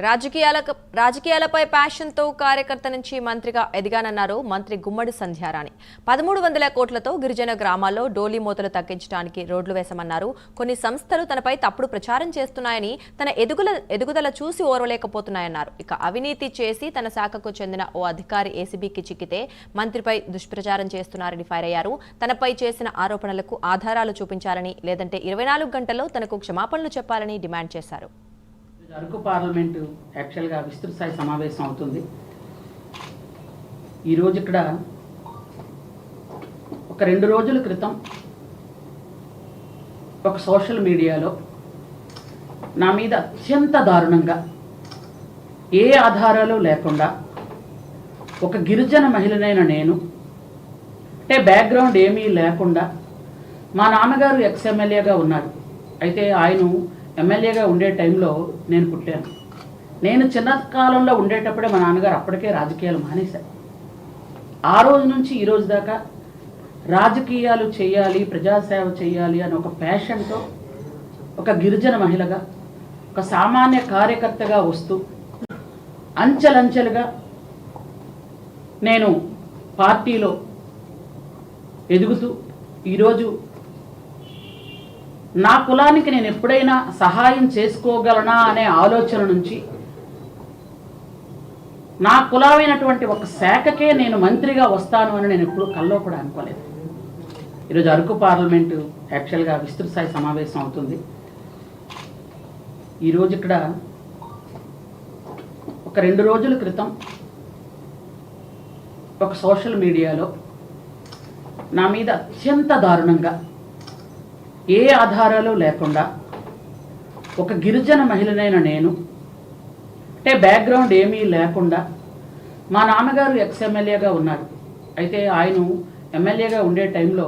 రాజకీయాలపై ప్యాషన్తో కార్యకర్త నుంచి మంత్రిగా ఎదిగానన్నారు మంత్రి గుమ్మడి సంధ్యారాణి. 1300 కోట్లతో గిరిజన గ్రామాల్లో డోలీ మూతలు తగ్గించడానికి రోడ్లు వేశామన్నారు. కొన్ని సంస్థలు తనపై తప్పుడు ప్రచారం చేస్తున్నాయని, తన ఎదుగుదల చూసి ఓర్వలేకపోతున్నాయన్నారు. ఇక అవినీతి చేసి తన శాఖకు చెందిన ఓ అధికారి ఏసీబీకి చిక్కితే మంత్రిపై దుష్ప్రచారం చేస్తున్నారని ఫైర్ అయ్యారు. తనపై చేసిన ఆరోపణలకు ఆధారాలు చూపించాలని, లేదంటే 24 గంటల్లో తనకు క్షమాపణలు చెప్పాలని డిమాండ్ చేశారు. అరకు పార్లమెంటు యాక్చువల్గా విస్తృత స్థాయి సమావేశం అవుతుంది. ఈరోజు ఇక్కడ ఒక 2 రోజుల క్రితం ఒక సోషల్ మీడియాలో నా మీద అత్యంత దారుణంగా ఏ ఆధారాలు లేకుండా ఒక గిరిజన మహిళనైన నేను, అంటే బ్యాక్గ్రౌండ్ ఏమీ లేకుండా, మా నాన్నగారు ఎక్స్ఎమ్మెల్యేగా ఉన్నారు. అయితే ఆయన ఎమ్మెల్యేగా ఉండే టైంలో నేను పుట్టాను. నేను చిన్న కాలంలో ఉండేటప్పుడే మా నాన్నగారు అప్పటికే రాజకీయాలు మానేశారు. ఆ రోజు నుంచి ఈ రోజు దాకా రాజకీయాలు చేయాలి, ప్రజాసేవ చేయాలి అని ఒక ప్యాషన్తో ఒక గిరిజన మహిళగా, ఒక సామాన్య కార్యకర్తగా వస్తూ అంచెలంచెలుగా నేను పార్టీలో ఎదుగుతూ ఈరోజు నా కులానికి నేను ఎప్పుడైనా సహాయం చేసుకోగలనా అనే ఆలోచన నుంచి నా కులమైనటువంటి ఒక శాఖకే నేను మంత్రిగా వస్తాను అని నేను ఎప్పుడు కల్లో కూడా అనుకోలేదు. ఈరోజు అరకు పార్లమెంటు యాక్చువల్గా విస్తృత స్థాయి సమావేశం అవుతుంది. ఈరోజు ఇక్కడ ఒక 2 రోజుల క్రితం ఒక సోషల్ మీడియాలో నా మీద అత్యంత దారుణంగా ఏ ఆధారాలు లేకుండా ఒక గిరిజన మహిళనైన నేను, అంటే బ్యాక్గ్రౌండ్ ఏమీ లేకుండా, మా నాన్నగారు ఎక్స్ఎమ్మెల్యేగా ఉన్నారు. అయితే ఆయన ఎమ్మెల్యేగా ఉండే టైంలో